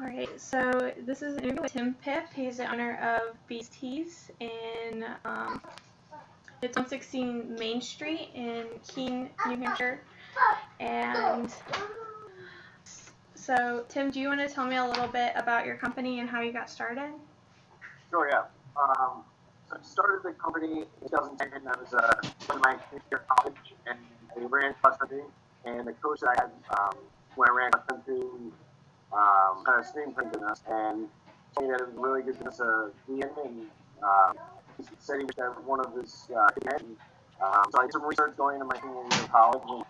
Alright, so this is an interview with Tim Pipp. He's the owner of Beeze Tees in it's 116 Main Street in Keene, New Hampshire. And so, Tim, do you want to tell me a little bit about your company and how you got started? Sure, yeah. So I started the company in 2010. I was in my fifth year of college, and I ran cross country. And the coach that I had when I ran cross country kind of screen print business, and told me that it was a really good business to be in. And he said he wished that one of his kids. So I did some research going into my senior year of college. And,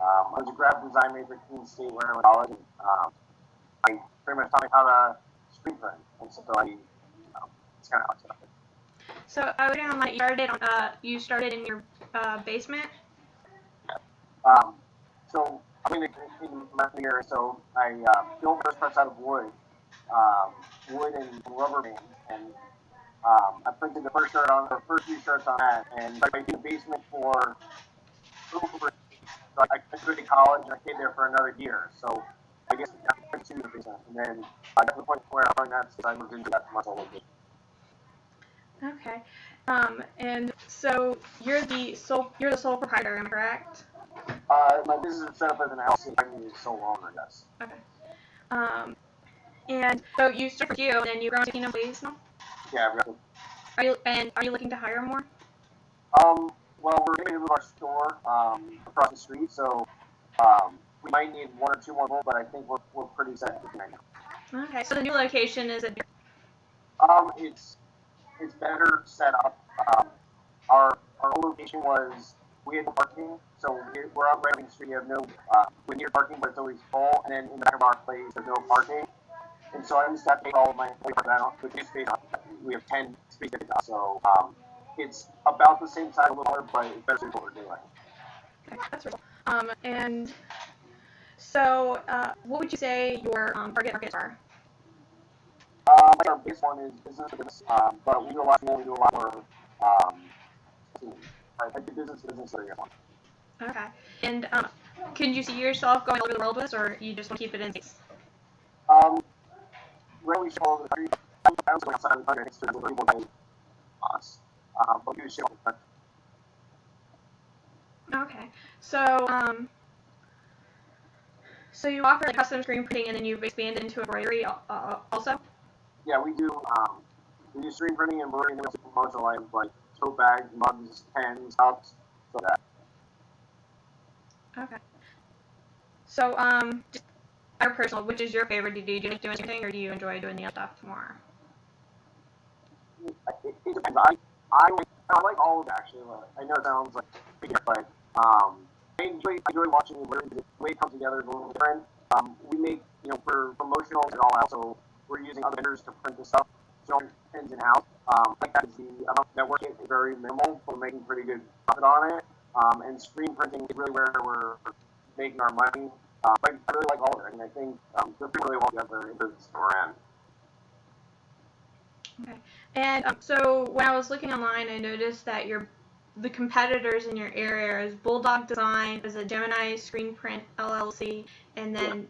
I was a graphic design major at Keene State where I went to college. And, I pretty much taught me how to screen print, and so it's kind of how I started. So I was online. You started in your basement. So I mean, in my year, so I built first press out of wood, and rubber bands, and I printed the first few shirts on that, and I did the basement for. So I graduated college and I stayed there for another year. So I guess I went to the basement, and then I got to the point where I learned that since I moved into that commercial location. Okay. And so you're the sole proprietor, am I correct? My business is set up as an LLC. I'm the sole owner, yes. Okay. And so you started with you, and then you grown to 18 employees now? Yeah, really. Are you looking to hire more? Well, we're going to move our store across the street, so we might need one or two more people, but I think we're pretty set right now. Okay. So the new location is at. It's better set up. Our old location was we had no parking, so we're out right on the street. We have no we need parking, but it's always full. And then in the back of our place, there's no parking. And so I just have to take all of my employees out, which is space. We have 10 spaces, so it's about the same size, a little more, but it's better than what we're doing. Okay, that's cool. And so, what would you say your target markets are? Our biggest one is business to business, but we do a lot more. We do a lot more. I do business to business area one. Okay. And can you see yourself going all over the world with this, or you just want to keep it in States? Rarely ship all over the country. I don't go outside of the country. It's just people pay us. But we do ship all over the country. Okay. So, so you offer like custom screen printing, and then you've expanded into embroidery also? Yeah, we do screen printing and embroidery, and then we also promotional items like tote bags, mugs, pens, cups, stuff like that. Okay. So, just our personal, which is your favorite? Do you like doing anything, or do you enjoy doing the other stuff more? It depends. I like all of it, actually. I know it sounds like big, but I enjoy watching the way it comes together is a little different. We make, for promotionals and all that, so we're using other vendors to print the stuff, so pens in-house. Like that is the amount that we're getting is very minimal. We're making pretty good profit on it. And screen printing is really where we're making our money. But I really like all of it. I think they're really well together in business we're in. Okay. And so when I was looking online, I noticed that the competitors in your area is Bulldog Design, is a Gemini Screen Print LLC, and then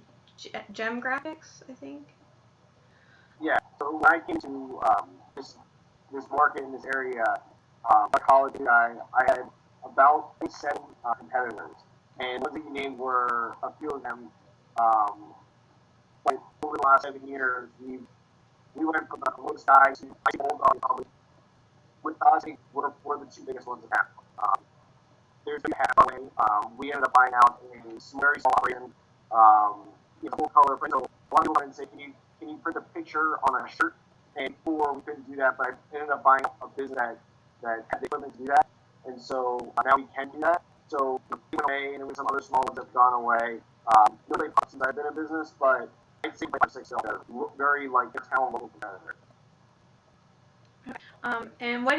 Gem Graphics, I think. Yeah. So when I came to this market in this area, my college guy, I had about 7 competitors, and ones that you named were a few of them. But over the last 7 years, we went from the lowest guys to Bulldog probably. With us, we're the 2 biggest ones in that. There's a halfway. We ended up buying out a very small operation, full color print. So a lot of people wanted to say, can you print a picture on a shirt? And before we couldn't do that, but I ended up buying a business that had the equipment to do that. And so now we can do that. So we went away, and there were some other small ones that have gone away. Nobody fought since I've been in business, but I'd say 5 or 6 of them are very talent local competitors. And what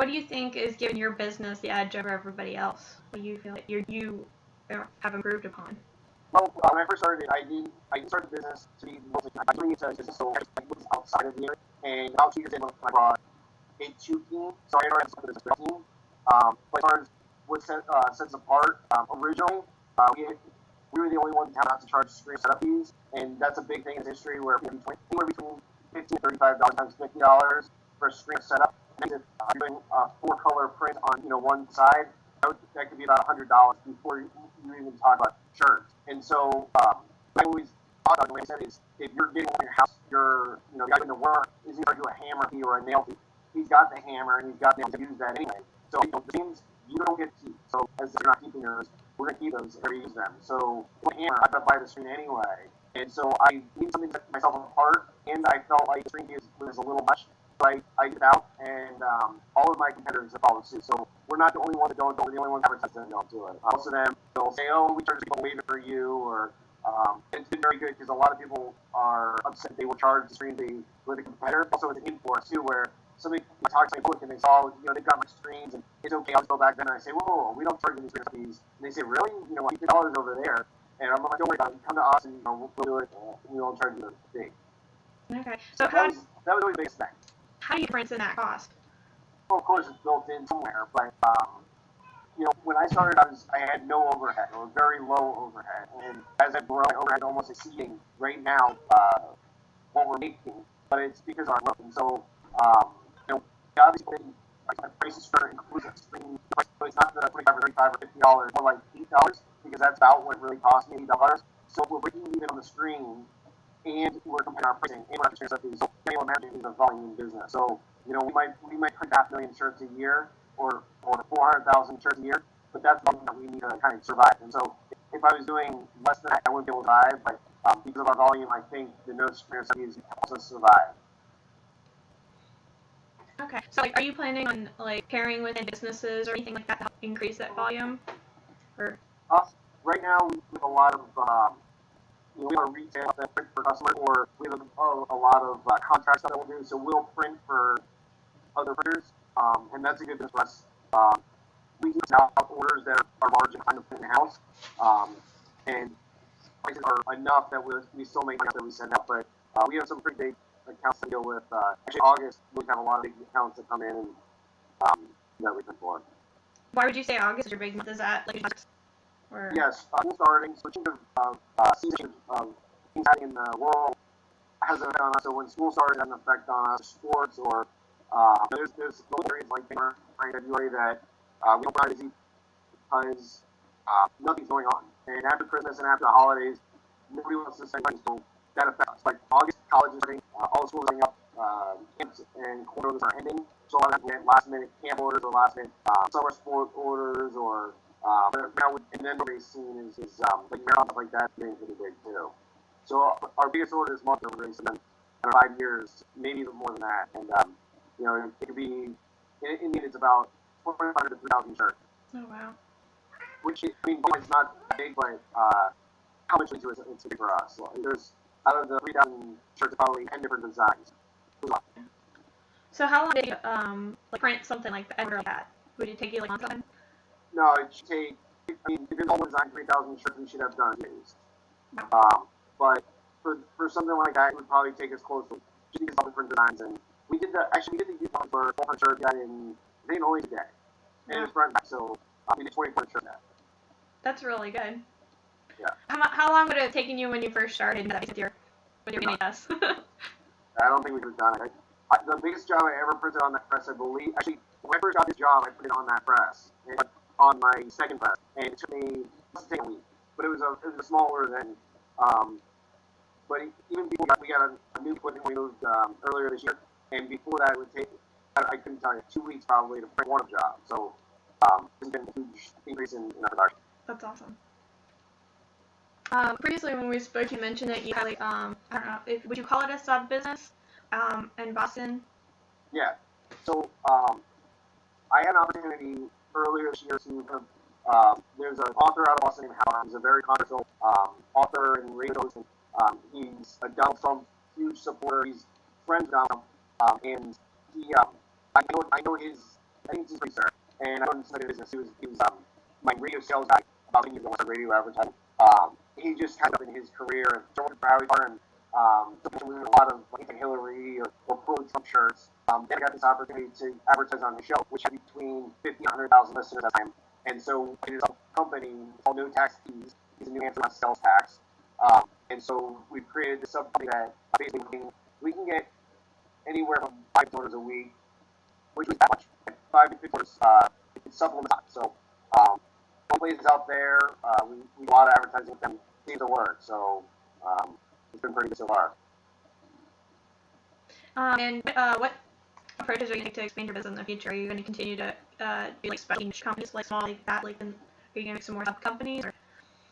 do you think is giving your business the edge over everybody else? What do you feel like you have improved upon? Well, when I first started, I didn't start the business to be mostly doing it as a business, so I was outside of the area. And about 2 years in, I brought it to Keene, so I already had some business team. But as far as what sets us apart, originally we were the only ones in town not to charge screen setup fees, and that's a big thing in history where anywhere between $15 and $35 times $50 for a screen setup. And if you're doing a 4-color print on one side, that could be about $100 before you even talk about shirts. And so I always thought about the way I said is if you're getting in your house, the guy doing the work isn't going to do a hammer fee or a nail fee. He's got the hammer and he's got the nails to use that anyway. So the things you don't get to keep. So as you're not keeping yours, we're going to keep those or use them. So with the hammer, I've got to buy the screen anyway. And so I need something to set myself apart, and I felt like the screen fee was a little much. So I get out, and all of my competitors have followed suit. So we're not the only ones that don't do it. We're the only ones that advertise that don't do it. Most of them will say, oh, we charge people a waiver for you, or it's been very good because a lot of people are upset they will charge the screen fee with a competitor. Also with an import too, where somebody talks to me and they saw, they've got my screens and it's okay, I'll just go back then and I say, whoa, we don't charge any screen fees. And they say, really? $50 over there. And I'm like, don't worry about it. Come to us and we'll do it. We won't charge you a fee. Okay. So that was always the biggest thing. How do you difference in that cost? Well, of course, it's built in somewhere, but when I started, I had no overhead or very low overhead, and as I've grown, my overhead almost exceeding right now what we're making, but it's because of our growth. And so, obviously, my prices for inclusive screen, so it's not the $25 or $35 or $50, more like $8 because that's about what it really cost me, $8. So we're breaking even on the screen, and we're comparing our pricing, and we're not sharing stuff. So you can imagine it's a volume business. So we might print 500,000 shirts a year, or 400,000 shirts a year, but that's something that we need to kind of survive. And so if I was doing less than that, I wouldn't be able to survive. But because of our volume, I think the no screen studies helps us survive. Okay. So, are you planning on pairing with businesses or anything like that to help increase that volume? Or right now, we have a lot of we have a retail that print for customers, or we have a lot of contract stuff that we'll do. So we'll print for other printers, and that's a good business for us. We do now orders that are large and kind of print in house, and prices are enough that we still make enough that we send out. But we have some pretty big accounts to deal with. Actually, August we have a lot of big accounts that come in and that we print for. Why would you say August is your big month? Is that or? Yes, school starting, switching of season of things happening in the world has an effect on us. So when school starts, it has an effect on us. Sports or there's those areas like February that we don't try to see because nothing's going on. And after Christmas and after the holidays, nobody wants to spend money. So that affects us. Like August, college is starting, all the schools are up, camps and quarters are ending. So a lot of times last minute camp orders or last minute summer sport orders or now and then the race scene is like marathons like that being pretty big too. So our biggest order this month are racing in 5 years, maybe even more than that. And it could be in it's about 2,500 to 3,000 shirts. Oh wow. Which it's not big, but how much we do it's big for us. So there's out of the 3,000 shirts, probably 10 different designs. So how long did you print something like that? Would it take you long time? No, it should take. If it's all designed 3,000 shirts, we should have done in days. But for something like that, it would probably take us close to just because of different designs. And we did the youth one for 400 shirts in I think only a day, and it was front back. So we did 24 shirts now. That's really good. Yeah. How long would it have taken you when you first started with your NAS? I don't think we could have done it. The biggest job I ever printed on that press, I believe, actually, when I first got this job, I put it on that press, and on my second press, and it took me a week. But it was a small order then. But even before we got a new equipment we moved earlier this year, and before that, it would take, I couldn't tell you, 2 weeks probably to print one job. So it's been a huge increase in our production. That's awesome. Previously, when we spoke, you mentioned that you had I don't know, would you call it a sub business in Boston? Yeah. So I had an opportunity earlier this year to there's an author out of Boston named Howard. He's a very controversial author and radio host. He's a Donald Trump huge supporter. He's friends with Donald Trump, and he I know his I think he's pretty sir, and I know him in business. He was my radio sales guy about 10 years ago. I started radio advertising. He just kind of in his career and joined Broward and a lot of Hillary or pro-Trump shirts. Then I got this opportunity to advertise on his show, which had between 50 and 100,000 listeners at the time. And so it is a company called No Tax Fees, he's in New Hampshire on sales tax. And so we've created this sub company that basically we can get anywhere from 5 orders a week, which is that much. 5 to 50 orders, it supplements. So, places out there, we do a lot of advertising with them, seems to work. So, it's been pretty good so far. And what approaches are you going to take to expand your business in the future? Are you going to continue to do like specialty niche companies like small like that? Like, are you going to make some more sub companies? Or?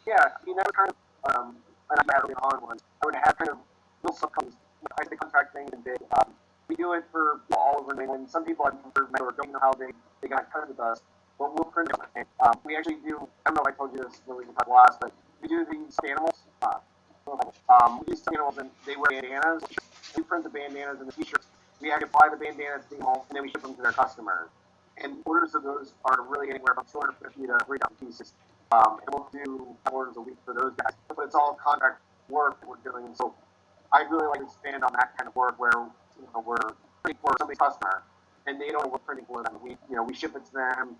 Yeah, you never kind of, and I had early on ones. I would have kind of little sub companies. I did contract things and did. We do it for all over New England. Some people I've never don't know how they got in touch with us, but we'll print it. We actually do. I don't know if I told you this when we talked last, but we do these animals. We use animals and they wear bandanas. We print the bandanas and the t-shirts. We actually buy the bandanas, and then we ship them to their customers. And orders of those are really anywhere from 250 to 3,000 pieces. And we'll do orders a week for those guys. But it's all contract work that we're doing. So I'd really like to expand on that kind of work where we're printing for somebody's customer, and they don't know we're printing for them. We ship it to them,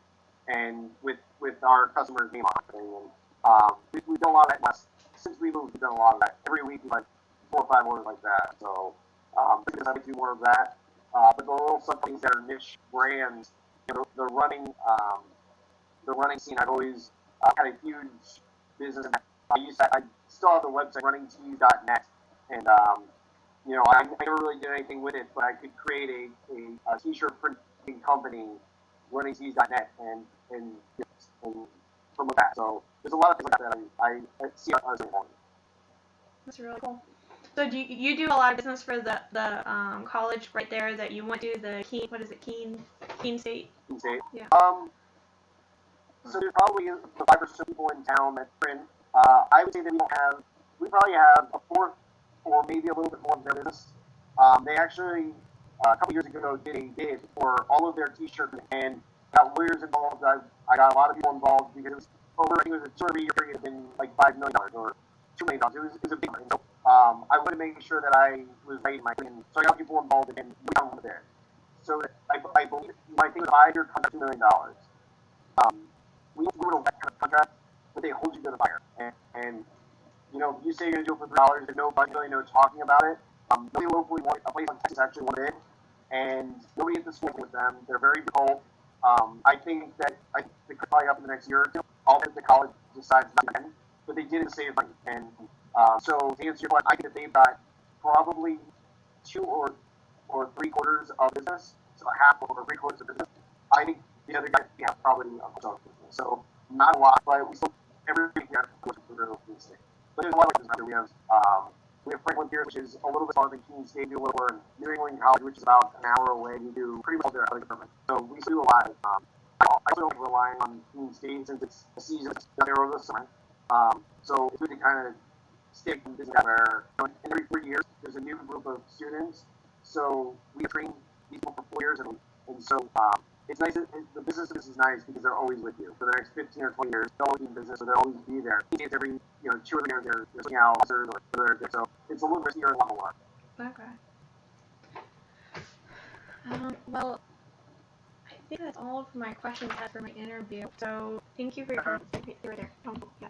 and with our customer's name on it. And we've done a lot of that. Since we moved, we've done a lot of that. Every week, like 4 or 5 orders like that. So I would do more of that. But the little sub things that are niche brands, the running scene, I've always had a huge business. I still have the website runningtees.net, and I never really did anything with it, but I could create a t-shirt printing company, runningtees.net, and promote that. So there's a lot of things like that I see as important. That's really cool. So do you do a lot of business for the college right there that you went to, the Keene, what is it, Keene State? Keene State. Yeah. So there's probably 5 or 6 people in town that print. I would say that we probably have a fourth or maybe a little bit more of their business. They actually, a couple years ago, did a bid for all of their t-shirts and got lawyers involved. I got a lot of people involved because I think it was a 2-year period of been like $5 million or $2 million. It was a big money. So, I wanted to make sure that I was right in my opinion. So I got people involved and we got one there. So I believe my thing was 5-year contract, $2 million. We would have that kind of contract, but they hold you to the fire. And you say you're going to do it for $3, there's nobody really knows talking about it. Nobody locally wanted, a place like Texas actually wanted it, and nobody at the school with them. They're very difficult. I think they could probably up in the next year or two. All that the college decides not to end, but they did save money. And so to answer your question, I think that they've got probably 2 or 3 quarters of business, so a half or 3 quarters of business. I think the other guys have probably a quarter of business. So not a lot, but we still every week we have to go through the state. But there's a lot of business around here. We have Franklin Pierce, which is a little bit farther than Keene State. We do a little more in New England College, which is about an hour away. We do pretty well there at the department. So we do a lot. I also don't rely on Keene State since it's a season there over the summer. So it's good to kind of stick in business there. And every 3 years, there's a new group of students. So we train these people for 4 years, and so it's nice. The business is nice because they're always with you for the next 15 or 20 years. They'll always be in business, so they'll always be there. It's every 2 or 3 years they're looking out officers or they're there. So it's a little riskier and a lot more. Okay. Well, I think that's all of my questions I had for my interview. So thank you for your time. Right there. Yeah.